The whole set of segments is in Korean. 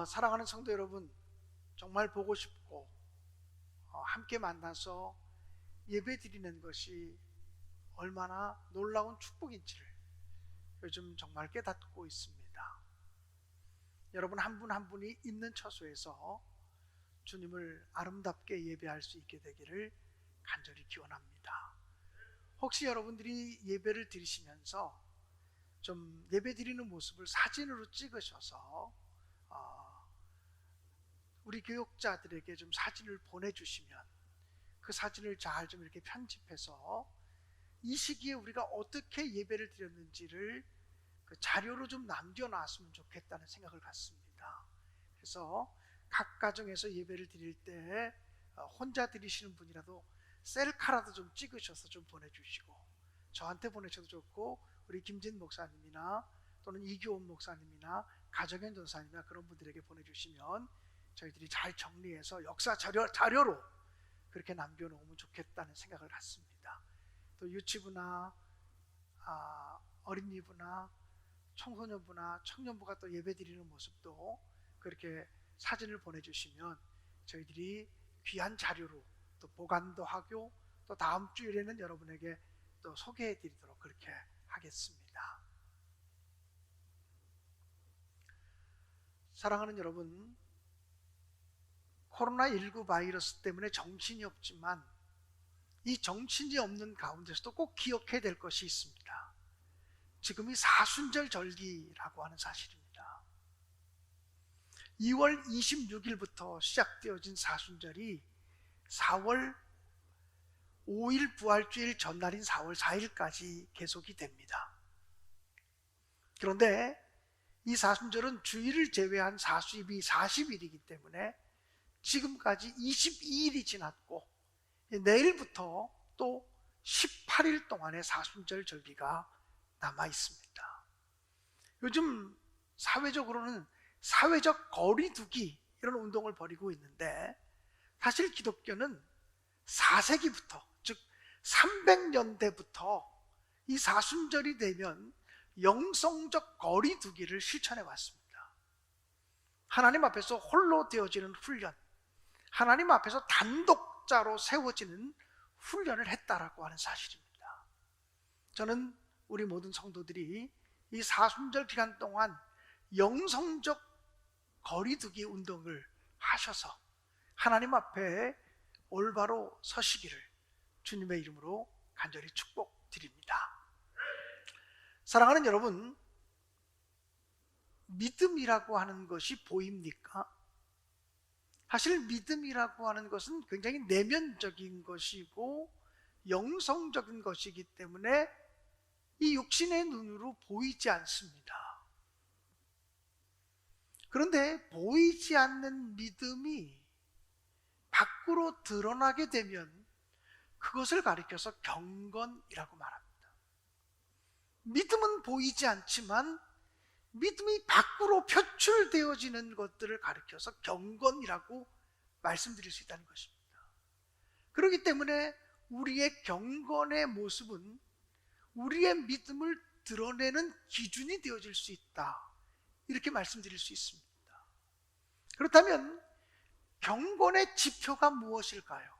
사랑하는 성도 여러분, 정말 보고 싶고 함께 만나서 예배 드리는 것이 얼마나 놀라운 축복인지를 요즘 정말 깨닫고 있습니다. 여러분 한 분 한 분이 있는 처소에서 주님을 아름답게 예배할 수 있게 되기를 간절히 기원합니다. 혹시 여러분들이 예배를 드리시면서 좀 예배 드리는 모습을 사진으로 찍으셔서 우리 교육자들에게 좀 사진을 보내주시면 그 사진을 잘 좀 이렇게 편집해서 이 시기에 우리가 어떻게 예배를 드렸는지를 그 자료로 좀 남겨놨으면 좋겠다는 생각을 갖습니다. 그래서 각 가정에서 예배를 드릴 때 혼자 드리시는 분이라도 셀카라도 좀 찍으셔서 좀 보내주시고, 저한테 보내셔도 좋고 우리 김진 목사님이나 또는 이교원 목사님이나 가정현 전사님이나 그런 분들에게 보내주시면 저희들이 잘 정리해서 역사 자료로 그렇게 남겨놓으면 좋겠다는 생각을 갖습니다. 또 유치부나 어린이부나 청소년부나 청년부가 또 예배 드리는 모습도 그렇게 사진을 보내주시면 저희들이 귀한 자료로 또 보관도 하고 또 다음 주일에는 여러분에게 또 소개해 드리도록 그렇게 하겠습니다. 사랑하는 여러분, 코로나19 바이러스 때문에 정신이 없지만 이 정신이 없는 가운데서도 꼭 기억해야 될 것이 있습니다. 지금이 사순절 절기라고 하는 사실입니다. 2월 26일부터 시작되어진 사순절이 4월 5일 부활주일 전날인 4월 4일까지 계속이 됩니다. 그런데 이 사순절은 주일을 제외한 사수입이 40일이기 때문에 지금까지 22일이 지났고 내일부터 또 18일 동안의 사순절 절기가 남아 있습니다. 요즘 사회적으로는 사회적 거리두기 이런 운동을 벌이고 있는데, 사실 기독교는 4세기부터 즉 300년대부터 이 사순절이 되면 영성적 거리두기를 실천해 왔습니다. 하나님 앞에서 홀로 되어지는 훈련, 하나님 앞에서 단독자로 세워지는 훈련을 했다라고 하는 사실입니다. 저는 우리 모든 성도들이 이 사순절 기간 동안 영성적 거리두기 운동을 하셔서 하나님 앞에 올바로 서시기를 주님의 이름으로 간절히 축복드립니다. 사랑하는 여러분, 믿음이라고 하는 것이 보입니까? 사실 믿음이라고 하는 것은 굉장히 내면적인 것이고 영성적인 것이기 때문에 이 육신의 눈으로 보이지 않습니다. 그런데 보이지 않는 믿음이 밖으로 드러나게 되면 그것을 가리켜서 경건이라고 말합니다. 믿음은 보이지 않지만 믿음이 밖으로 표출되어지는 것들을 가리켜서 경건이라고 말씀드릴 수 있다는 것입니다. 그렇기 때문에 우리의 경건의 모습은 우리의 믿음을 드러내는 기준이 되어질 수 있다, 이렇게 말씀드릴 수 있습니다. 그렇다면 경건의 지표가 무엇일까요?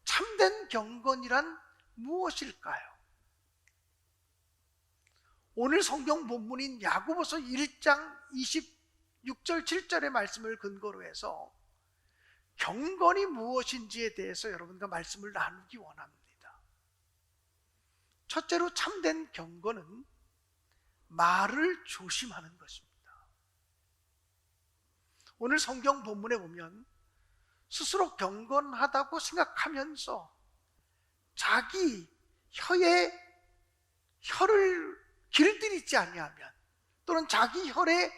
참된 경건이란 무엇일까요? 오늘 성경 본문인 야고보서 1장 26절 7절의 말씀을 근거로 해서 경건이 무엇인지에 대해서 여러분과 말씀을 나누기 원합니다. 첫째로 참된 경건은 말을 조심하는 것입니다. 오늘 성경 본문에 보면 스스로 경건하다고 생각하면서 자기 혀를 길들이지 아니하면, 또는 자기 혀에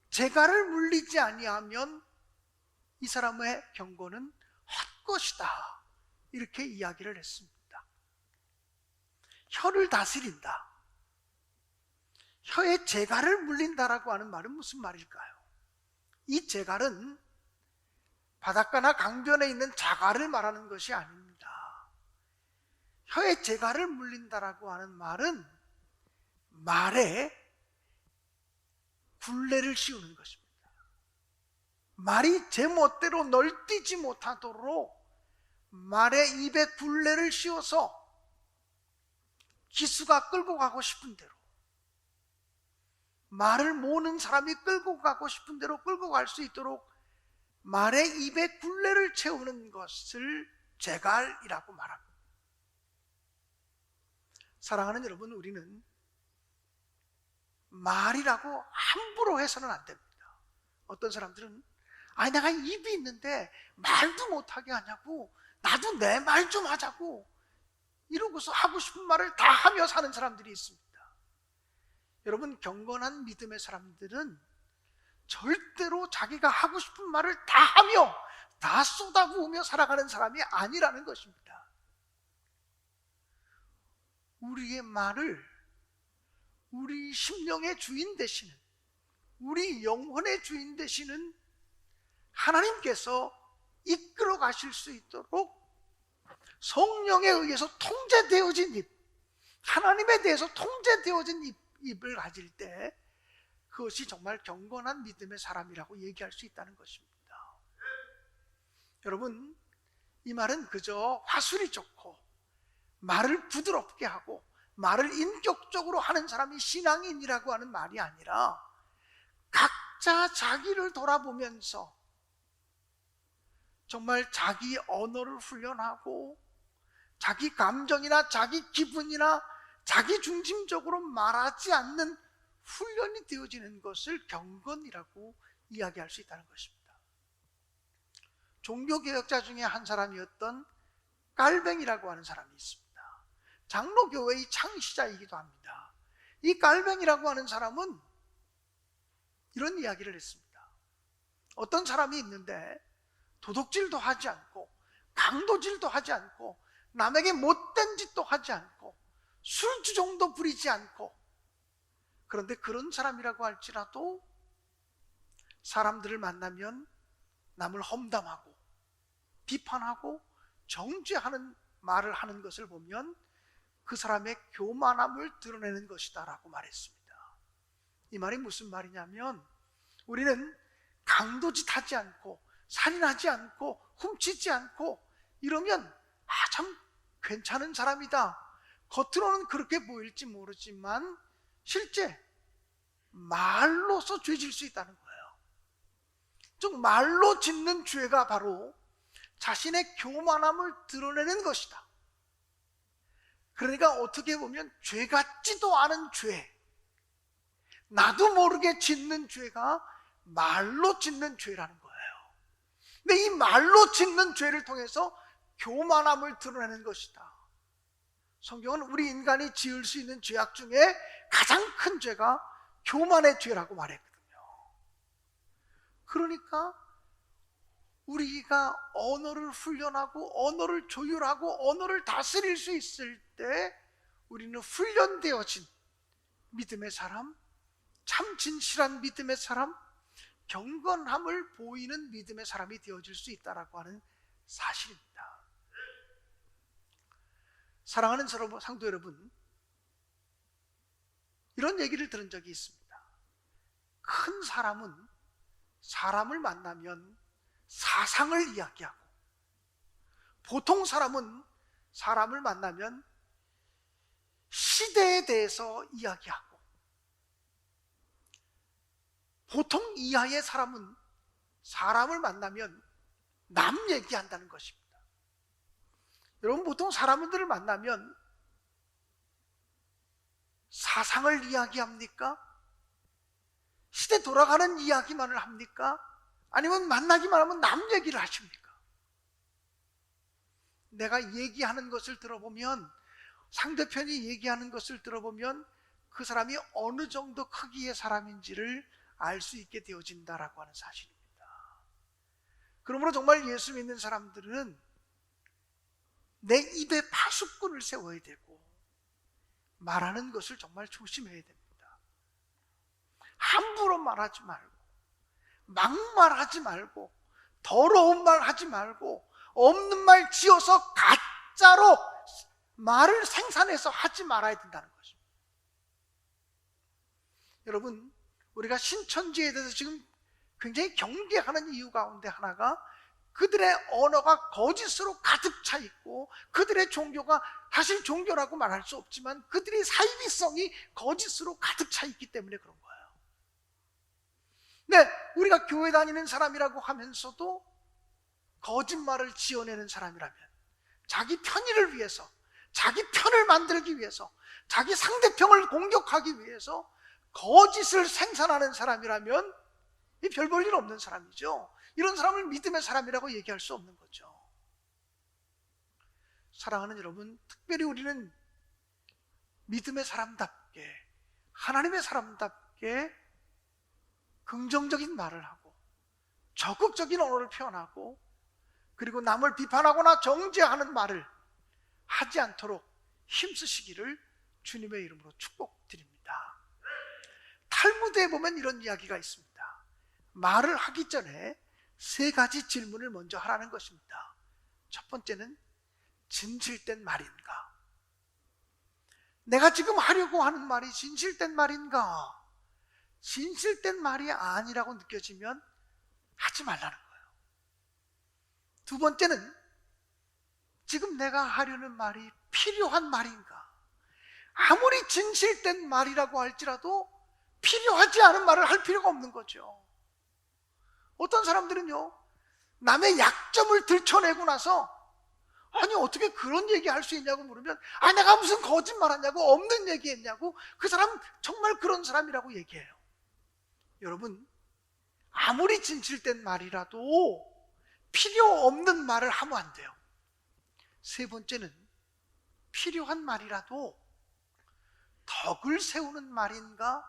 재갈을 물리지 아니하면 이 사람의 경건은 헛것이다, 이렇게 이야기를 했습니다. 혀를 다스린다, 혀에 재갈을 물린다라고 하는 말은 무슨 말일까요? 이 재갈은 바닷가나 강변에 있는 자갈을 말하는 것이 아닙니다. 혀에 재갈을 물린다라고 하는 말은 말에 굴레를 씌우는 것입니다. 말이 제멋대로 널뛰지 못하도록 말의 입에 굴레를 씌워서 기수가 끌고 가고 싶은 대로, 말을 모는 사람이 끌고 가고 싶은 대로 끌고 갈 수 있도록 말의 입에 굴레를 채우는 것을 재갈이라고 말합니다. 사랑하는 여러분, 우리는 말이라고 함부로 해서는 안 됩니다. 어떤 사람들은 아니 내가 입이 있는데 말도 못하게 하냐고, 나도 내 말 좀 하자고 이러고서 하고 싶은 말을 다 하며 사는 사람들이 있습니다. 여러분, 경건한 믿음의 사람들은 절대로 자기가 하고 싶은 말을 다 하며 다 쏟아부으며 살아가는 사람이 아니라는 것입니다. 우리의 말을 우리 심령의 주인 되시는, 우리 영혼의 주인 되시는 하나님께서 이끌어 가실 수 있도록 성령에 의해서 통제되어진 입, 하나님에 대해서 통제되어진 입을 가질 때 그것이 정말 경건한 믿음의 사람이라고 얘기할 수 있다는 것입니다. 여러분, 이 말은 그저 화술이 좋고 말을 부드럽게 하고 말을 인격적으로 하는 사람이 신앙인이라고 하는 말이 아니라, 각자 자기를 돌아보면서 정말 자기 언어를 훈련하고 자기 감정이나 자기 기분이나 자기 중심적으로 말하지 않는 훈련이 되어지는 것을 경건이라고 이야기할 수 있다는 것입니다. 종교개혁자 중에 한 사람이었던 깔뱅이라고 하는 사람이 있습니다. 장로교회의 창시자이기도 합니다. 이 깔뱅이라고 하는 사람은 이런 이야기를 했습니다. 어떤 사람이 있는데 도둑질도 하지 않고 강도질도 하지 않고 남에게 못된 짓도 하지 않고 술주정도 부리지 않고, 그런데 그런 사람이라고 할지라도 사람들을 만나면 남을 험담하고 비판하고 정죄하는 말을 하는 것을 보면 그 사람의 교만함을 드러내는 것이다 라고 말했습니다. 이 말이 무슨 말이냐면, 우리는 강도짓 하지 않고 살인하지 않고 훔치지 않고 이러면 참 괜찮은 사람이다, 겉으로는 그렇게 보일지 모르지만 실제 말로서 죄질 수 있다는 거예요. 즉 말로 짓는 죄가 바로 자신의 교만함을 드러내는 것이다. 그러니까 어떻게 보면 죄 같지도 않은 죄, 나도 모르게 짓는 죄가 말로 짓는 죄라는 거예요. 근데 이 말로 짓는 죄를 통해서 교만함을 드러내는 것이다. 성경은 우리 인간이 지을 수 있는 죄악 중에 가장 큰 죄가 교만의 죄라고 말했거든요. 그러니까 우리가 언어를 훈련하고 언어를 조율하고 언어를 다스릴 수 있을 때 우리는 훈련되어진 믿음의 사람, 참 진실한 믿음의 사람, 경건함을 보이는 믿음의 사람이 되어질 수 있다고 하는 사실입니다. 사랑하는 성도 여러분, 이런 얘기를 들은 적이 있습니다. 큰 사람은 사람을 만나면 사상을 이야기하고, 보통 사람은 사람을 만나면 시대에 대해서 이야기하고, 보통 이하의 사람은 사람을 만나면 남 얘기한다는 것입니다. 여러분, 보통 사람들을 만나면 사상을 이야기합니까? 시대 돌아가는 이야기만을 합니까? 아니면 만나기만 하면 남 얘기를 하십니까? 내가 얘기하는 것을 들어보면, 상대편이 얘기하는 것을 들어보면 그 사람이 어느 정도 크기의 사람인지를 알 수 있게 되어진다라고 하는 사실입니다. 그러므로 정말 예수 믿는 사람들은 내 입에 파수꾼을 세워야 되고 말하는 것을 정말 조심해야 됩니다. 함부로 말하지 말고, 막말하지 말고, 더러운 말 하지 말고, 없는 말 지어서 가짜로 말을 생산해서 하지 말아야 된다는 것입니다. 여러분, 우리가 신천지에 대해서 지금 굉장히 경계하는 이유 가운데 하나가 그들의 언어가 거짓으로 가득 차 있고, 그들의 종교가 사실 종교라고 말할 수 없지만 그들의 사이비성이 거짓으로 가득 차 있기 때문에 그런 거예요. 네, 우리가 교회 다니는 사람이라고 하면서도 거짓말을 지어내는 사람이라면, 자기 편의를 위해서, 자기 편을 만들기 위해서, 자기 상대편을 공격하기 위해서 거짓을 생산하는 사람이라면 이 별 볼 일 없는 사람이죠. 이런 사람을 믿음의 사람이라고 얘기할 수 없는 거죠. 사랑하는 여러분, 특별히 우리는 믿음의 사람답게, 하나님의 사람답게 긍정적인 말을 하고 적극적인 언어를 표현하고, 그리고 남을 비판하거나 정죄하는 말을 하지 않도록 힘쓰시기를 주님의 이름으로 축복드립니다. 탈무드에 보면 이런 이야기가 있습니다. 말을 하기 전에 3가지 질문을 먼저 하라는 것입니다. 첫 번째는 진실된 말인가? 내가 지금 하려고 하는 말이 진실된 말인가? 진실된 말이 아니라고 느껴지면 하지 말라는 거예요. 두 번째는 지금 내가 하려는 말이 필요한 말인가? 아무리 진실된 말이라고 할지라도 필요하지 않은 말을 할 필요가 없는 거죠. 어떤 사람들은요, 남의 약점을 들춰내고 나서 아니 어떻게 그런 얘기 할 수 있냐고 물으면, 아 내가 무슨 거짓말 하냐고, 없는 얘기 했냐고, 그 사람 정말 그런 사람이라고 얘기해요. 여러분, 아무리 진실된 말이라도 필요 없는 말을 하면 안 돼요. 세 번째는 필요한 말이라도 덕을 세우는 말인가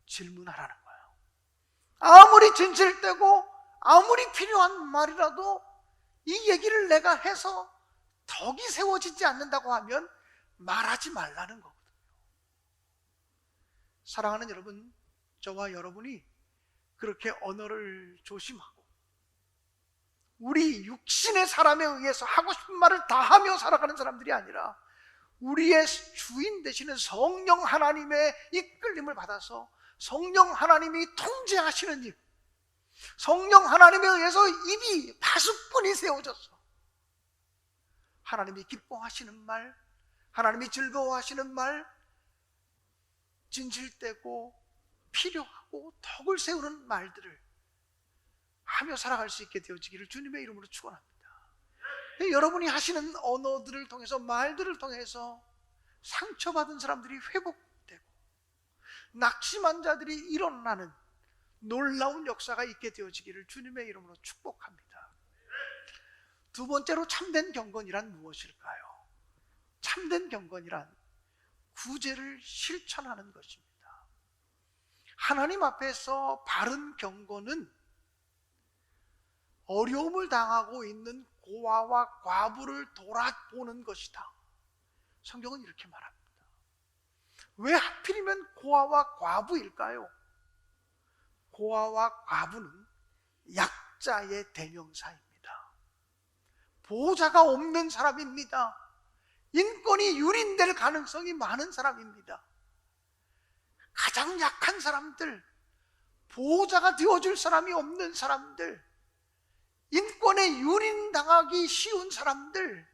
질문하라는 거예요. 아무리 진실되고 아무리 필요한 말이라도 이 얘기를 내가 해서 덕이 세워지지 않는다고 하면 말하지 말라는 거거든요. 사랑하는 여러분, 저와 여러분이 그렇게 언어를 조심하고 우리 육신의 사람에 의해서 하고 싶은 말을 다 하며 살아가는 사람들이 아니라 우리의 주인 되시는 성령 하나님의 이끌림을 받아서 성령 하나님이 통제하시는 일, 성령 하나님에 의해서 입이 파수꾼이 세워져서 하나님이 기뻐하시는 말, 하나님이 즐거워하시는 말, 진실되고 필요하고 덕을 세우는 말들을 하며 살아갈 수 있게 되어지기를 주님의 이름으로 축원합니다. 여러분이 하시는 언어들을 통해서, 말들을 통해서 상처받은 사람들이 회복되고 낙심한 자들이 일어나는 놀라운 역사가 있게 되어지기를 주님의 이름으로 축복합니다. 두 번째로 참된 경건이란 무엇일까요? 참된 경건이란 구제를 실천하는 것입니다. 하나님 앞에서 바른 경건은 어려움을 당하고 있는 고아와 과부를 돌아보는 것이다. 성경은 이렇게 말합니다. 왜 하필이면 고아와 과부일까요? 고아와 과부는 약자의 대명사입니다. 보호자가 없는 사람입니다. 인권이 유린될 가능성이 많은 사람입니다. 가장 약한 사람들, 보호자가 되어줄 사람이 없는 사람들, 인권에 유린당하기 쉬운 사람들,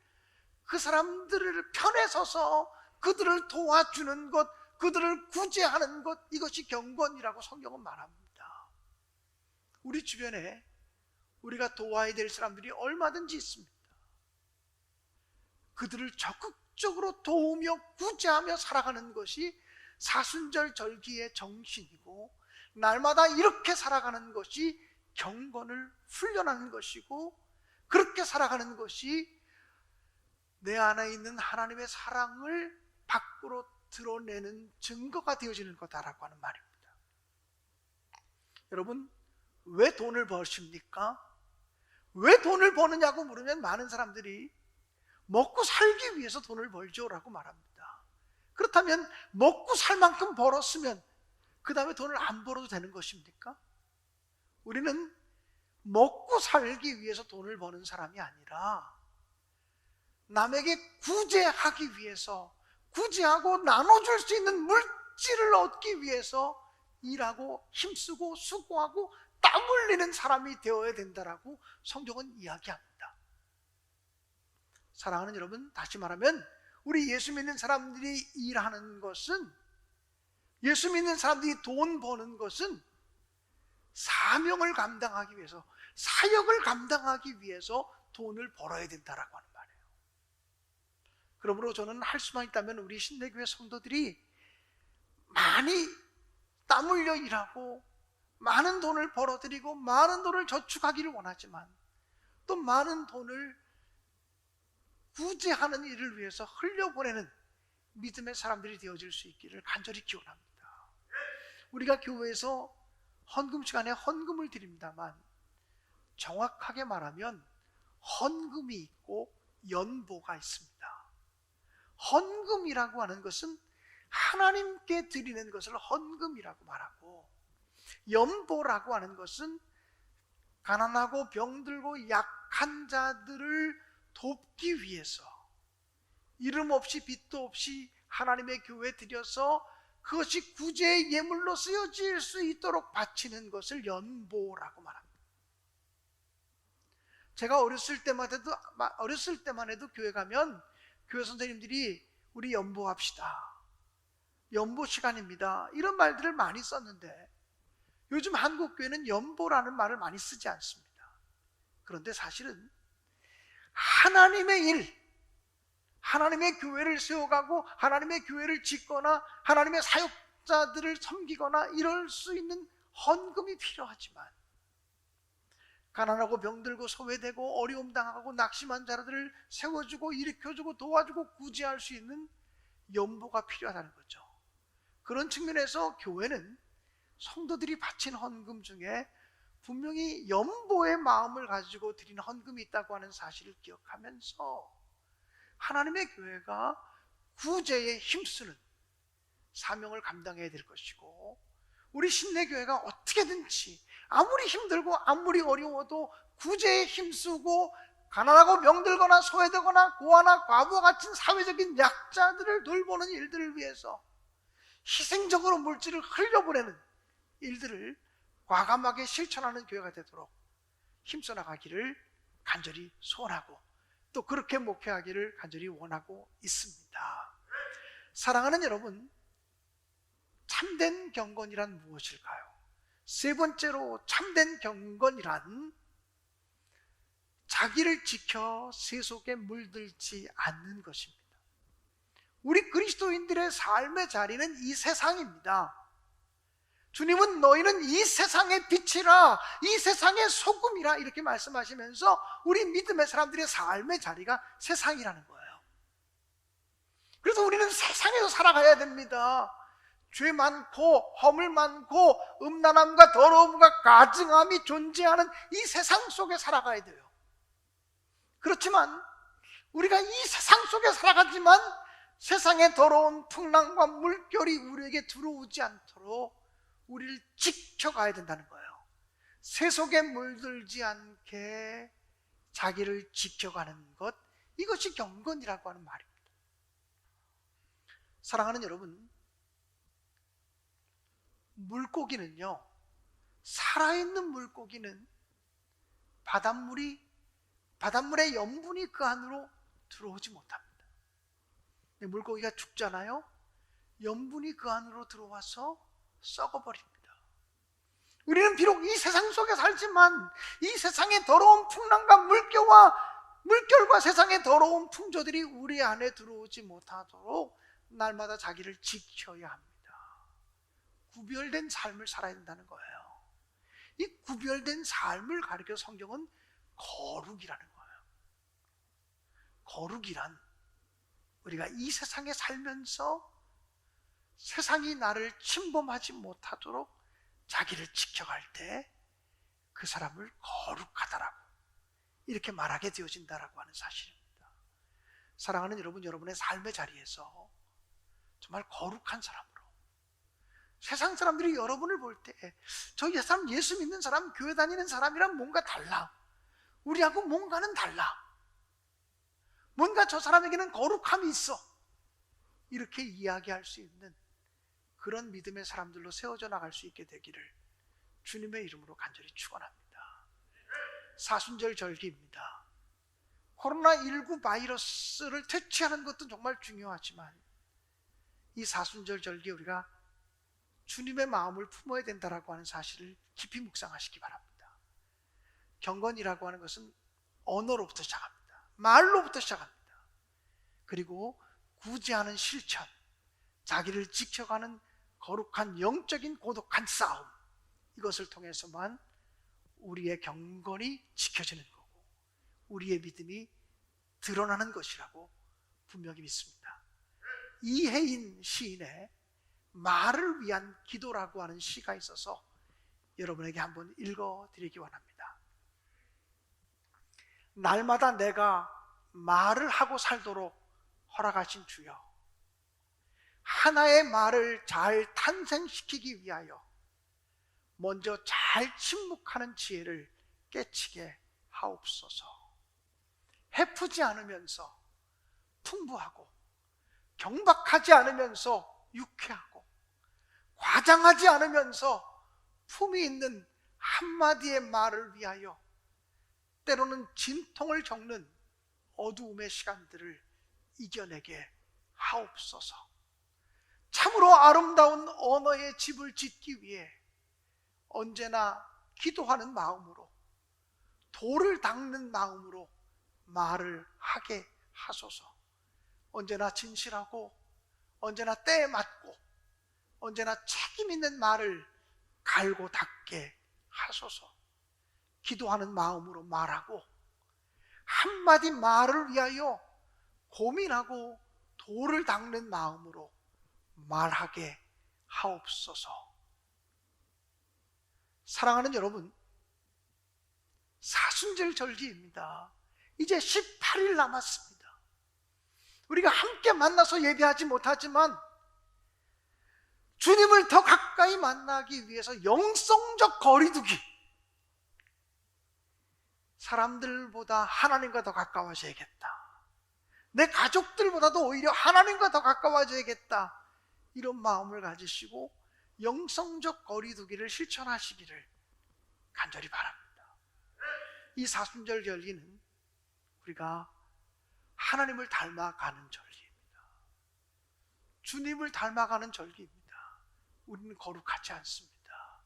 그 사람들을 편에 서서 그들을 도와주는 것, 그들을 구제하는 것, 이것이 경건이라고 성경은 말합니다. 우리 주변에 우리가 도와야 될 사람들이 얼마든지 있습니다. 그들을 적극적으로 도우며 구제하며 살아가는 것이 사순절 절기의 정신이고, 날마다 이렇게 살아가는 것이 경건을 훈련하는 것이고, 그렇게 살아가는 것이 내 안에 있는 하나님의 사랑을 밖으로 드러내는 증거가 되어지는 거다라고 하는 말입니다. 여러분, 왜 돈을 버십니까? 왜 돈을 버느냐고 물으면 많은 사람들이 먹고 살기 위해서 돈을 벌죠 라고 말합니다. 그렇다면 먹고 살 만큼 벌었으면 그 다음에 돈을 안 벌어도 되는 것입니까? 우리는 먹고 살기 위해서 돈을 버는 사람이 아니라 남에게 구제하기 위해서, 구제하고 나눠줄 수 있는 물질을 얻기 위해서 일하고 힘쓰고 수고하고 땀 흘리는 사람이 되어야 된다라고 성경은 이야기합니다. 사랑하는 여러분, 다시 말하면 우리 예수 믿는 사람들이 일하는 것은, 예수 믿는 사람들이 돈 버는 것은 사명을 감당하기 위해서, 사역을 감당하기 위해서 돈을 벌어야 된다라고 하는 말이에요. 그러므로 저는 할 수만 있다면 우리 신내교회 성도들이 많이 땀 흘려 일하고 많은 돈을 벌어들이고 많은 돈을 저축하기를 원하지만, 또 많은 돈을 구제하는 일을 위해서 흘려보내는 믿음의 사람들이 되어질 수 있기를 간절히 기원합니다. 우리가 교회에서 헌금 시간에 헌금을 드립니다만, 정확하게 말하면 헌금이 있고 연보가 있습니다. 헌금이라고 하는 것은 하나님께 드리는 것을 헌금이라고 말하고, 연보라고 하는 것은 가난하고 병들고 약한 자들을 돕기 위해서 이름 없이 빚도 없이 하나님의 교회에 들여서 그것이 구제의 예물로 쓰여질 수 있도록 바치는 것을 연보라고 말합니다. 제가 어렸을 때만 해도 교회 가면 교회 선생님들이 우리 연보합시다, 연보 시간입니다, 이런 말들을 많이 썼는데, 요즘 한국 교회는 연보라는 말을 많이 쓰지 않습니다. 그런데 사실은 하나님의 일, 하나님의 교회를 세워가고 하나님의 교회를 짓거나 하나님의 사역자들을 섬기거나 이럴 수 있는 헌금이 필요하지만, 가난하고 병들고 소외되고 어려움 당하고 낙심한 자들을 세워주고 일으켜주고 도와주고 구제할 수 있는 연보가 필요하다는 거죠. 그런 측면에서 교회는 성도들이 바친 헌금 중에 분명히 연보의 마음을 가지고 드린 헌금이 있다고 하는 사실을 기억하면서 하나님의 교회가 구제에 힘쓰는 사명을 감당해야 될 것이고, 우리 신내교회가 어떻게든지 아무리 힘들고 아무리 어려워도 구제에 힘쓰고 가난하고 병들거나 소외되거나 고아나 과부와 같은 사회적인 약자들을 돌보는 일들을 위해서 희생적으로 물질을 흘려보내는 일들을 과감하게 실천하는 교회가 되도록 힘써 나가기를 간절히 소원하고, 또 그렇게 목회하기를 간절히 원하고 있습니다. 사랑하는 여러분, 참된 경건이란 무엇일까요? 세 번째로 참된 경건이란 자기를 지켜 세속에 물들지 않는 것입니다. 우리 그리스도인들의 삶의 자리는 이 세상입니다. 주님은 너희는 이 세상의 빛이라, 이 세상의 소금이라 이렇게 말씀하시면서 우리 믿음의 사람들의 삶의 자리가 세상이라는 거예요. 그래서 우리는 세상에서 살아가야 됩니다. 죄 많고 허물 많고 음란함과 더러움과 가증함이 존재하는 이 세상 속에 살아가야 돼요. 그렇지만 우리가 이 세상 속에 살아가지만 세상의 더러운 풍랑과 물결이 우리에게 들어오지 않도록 우리를 지켜가야 된다는 거예요. 세속에 물들지 않게 자기를 지켜가는 것, 이것이 경건이라고 하는 말입니다. 사랑하는 여러분, 물고기는요, 살아있는 물고기는 바닷물의 염분이 그 안으로 들어오지 못합니다. 물고기가 죽잖아요. 염분이 그 안으로 들어와서 썩어버립니다. 우리는 비록 이 세상 속에 살지만 이 세상의 더러운 풍랑과 물결과 세상의 더러운 풍조들이 우리 안에 들어오지 못하도록 날마다 자기를 지켜야 합니다. 구별된 삶을 살아야 된다는 거예요. 이 구별된 삶을 가리켜 성경은 거룩이라는 거예요. 거룩이란 우리가 이 세상에 살면서 세상이 나를 침범하지 못하도록 자기를 지켜갈 때 그 사람을 거룩하다라고 이렇게 말하게 되어진다라고 하는 사실입니다. 사랑하는 여러분, 여러분의 삶의 자리에서 정말 거룩한 사람으로, 세상 사람들이 여러분을 볼 때 저 사람 예수 믿는 사람, 교회 다니는 사람이랑 뭔가 달라, 우리하고 뭔가는 달라, 뭔가 저 사람에게는 거룩함이 있어, 이렇게 이야기할 수 있는 그런 믿음의 사람들로 세워져 나갈 수 있게 되기를 주님의 이름으로 간절히 축원합니다. 사순절 절기입니다. 코로나19 바이러스를 퇴치하는 것도 정말 중요하지만 이 사순절 절기에 우리가 주님의 마음을 품어야 된다라고 하는 사실을 깊이 묵상하시기 바랍니다. 경건이라고 하는 것은 언어로부터 시작합니다. 말로부터 시작합니다. 그리고 구제하는 실천, 자기를 지켜가는 거룩한 영적인 고독한 싸움, 이것을 통해서만 우리의 경건이 지켜지는 거고 우리의 믿음이 드러나는 것이라고 분명히 믿습니다. 이혜인 시인의 말을 위한 기도라고 하는 시가 있어서 여러분에게 한번 읽어드리기 원합니다. 날마다 내가 말을 하고 살도록 허락하신 주여, 하나의 말을 잘 탄생시키기 위하여 먼저 잘 침묵하는 지혜를 깨치게 하옵소서. 해프지 않으면서 풍부하고 경박하지 않으면서 유쾌하고 과장하지 않으면서 품이 있는 한마디의 말을 위하여 때로는 진통을 겪는 어두움의 시간들을 이겨내게 하옵소서. 참으로 아름다운 언어의 집을 짓기 위해 언제나 기도하는 마음으로, 돌을 닦는 마음으로 말을 하게 하소서. 언제나 진실하고 언제나 때에 맞고 언제나 책임 있는 말을 갈고 닦게 하소서. 기도하는 마음으로 말하고 한마디 말을 위하여 고민하고 돌을 닦는 마음으로 말하게 하옵소서. 사랑하는 여러분, 사순절 절기입니다. 이제 18일 남았습니다. 우리가 함께 만나서 예배하지 못하지만 주님을 더 가까이 만나기 위해서 영성적 거리두기, 사람들보다 하나님과 더 가까워져야겠다, 내 가족들보다도 오히려 하나님과 더 가까워져야겠다, 이런 마음을 가지시고 영성적 거리두기를 실천하시기를 간절히 바랍니다. 이 사순절 절기는 우리가 하나님을 닮아가는 절기입니다. 주님을 닮아가는 절기입니다. 우리는 거룩하지 않습니다.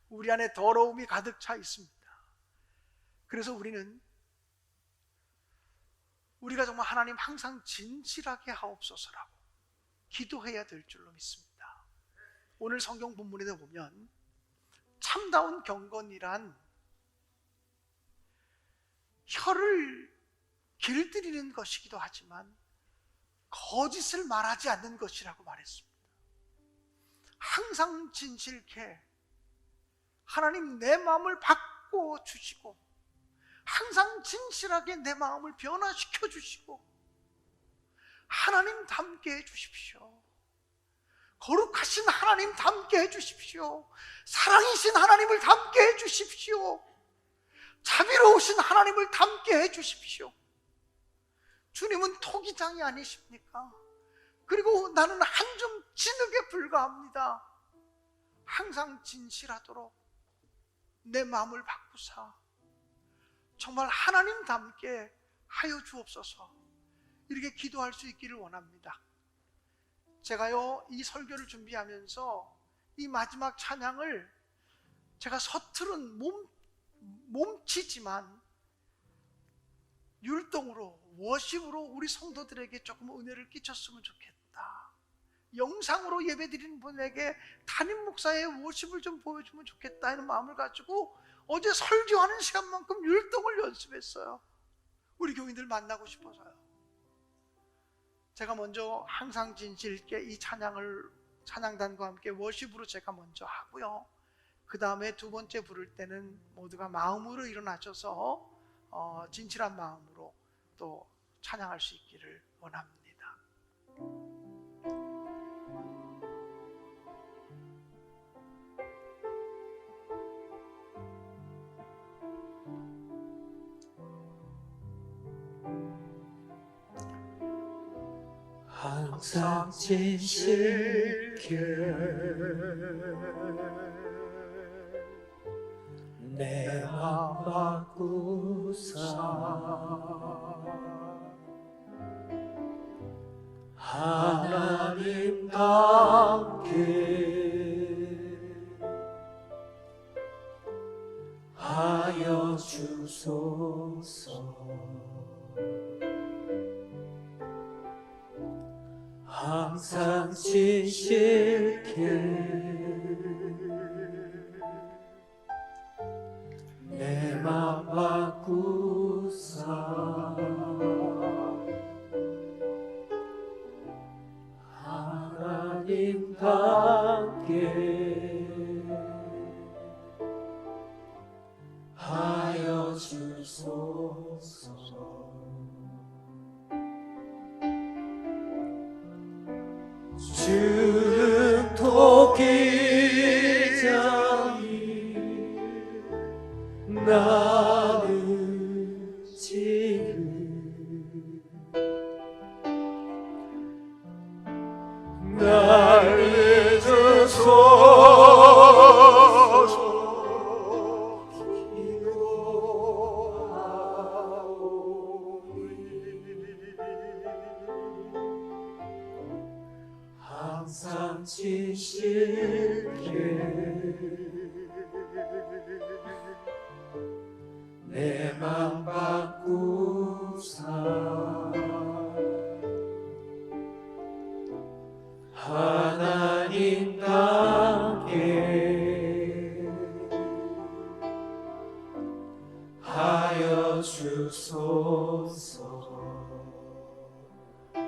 우리 안에 더러움이 가득 차 있습니다. 그래서 우리가 정말 하나님 항상 진실하게 하옵소서라고 기도해야 될 줄로 믿습니다. 오늘 성경 본문에도 보면 참다운 경건이란 혀를 길들이는 것이기도 하지만 거짓을 말하지 않는 것이라고 말했습니다. 항상 진실케 하나님 내 마음을 바꿔주시고 항상 진실하게 내 마음을 변화시켜 주시고 하나님 닮게 해주십시오. 거룩하신 하나님 닮게 해주십시오. 사랑이신 하나님을 닮게 해주십시오. 자비로우신 하나님을 닮게 해주십시오. 주님은 토기장이 아니십니까? 그리고 나는 한 줌 진흙에 불과합니다. 항상 진실하도록 내 마음을 바꾸사 정말 하나님 닮게 하여 주옵소서. 이렇게 기도할 수 있기를 원합니다. 제가요, 이 설교를 준비하면서 이 마지막 찬양을 제가 서투른 몸치지만 율동으로, 워십으로 우리 성도들에게 조금 은혜를 끼쳤으면 좋겠다, 영상으로 예배드리는 분에게 담임 목사의 워십을 좀 보여주면 좋겠다 하는 마음을 가지고 어제 설교하는 시간만큼 율동을 연습했어요. 우리 교인들 만나고 싶어서요. 제가 먼저 항상 진실 있게 이 찬양을 찬양단과 함께 워십으로 제가 먼저 하고요, 그 다음에 두 번째 부를 때는 모두가 마음으로 일어나셔서 진실한 마음으로 또 찬양할 수 있기를 원합니다. 항상 진실게 내 맘 바꾸사 하나님답게 하여 주소서. 항상 진실게 내 맘 바꾸사 하나님답게 하여 주소서. 주는 토기장이 나는 지금 날 잊으소서 항상 진실게 내 맘 바꾸사 하나님답게 하여 주소서.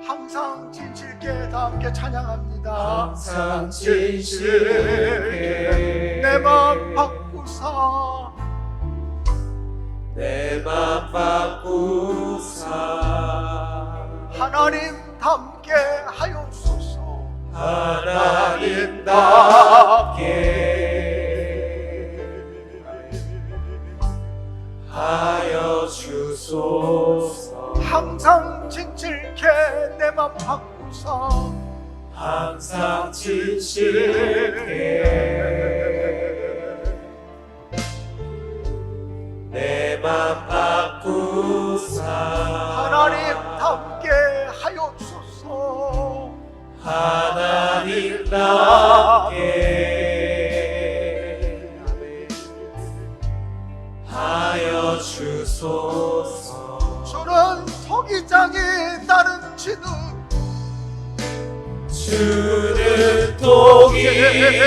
항상 진실게 다 함께 찬양합니다. 항상 진실게 내 맘 바꾸사 내 맘 바꾸사 하나님답게 하여 주소서. 하나님답게 하여 주소서. 항상 진실게 내 맘 바꾸사 항상 진실게 내 맘 바꾸사 하나님답게 하여 주소서. 하나님답게 하여 주소서. 주는 토기장이 나는 진우 주는 토기장이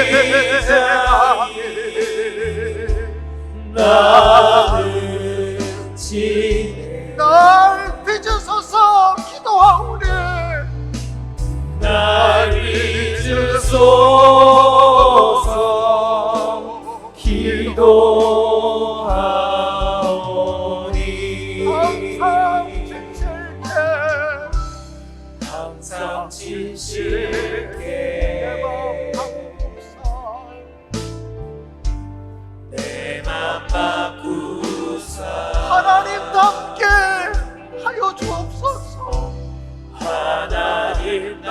나는 지혜 날 빚으소서 기도하오니 날 잊으소서 기도하오니 항상 진실게 내 맘 바꾸사 하나님답게 하여 주옵소서. 하나님답게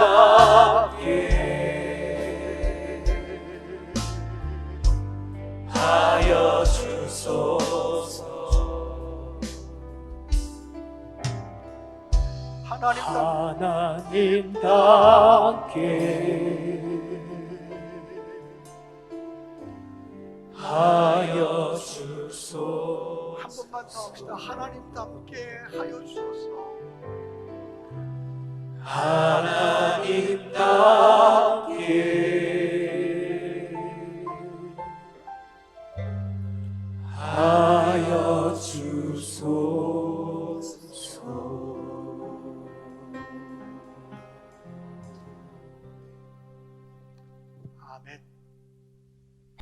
하여 주소서. 하나님답게 하여 주소서. 한 번만 더 합시다. 하나님답게 하여 주소서. 하나님답게 하여 주소서. 아멘.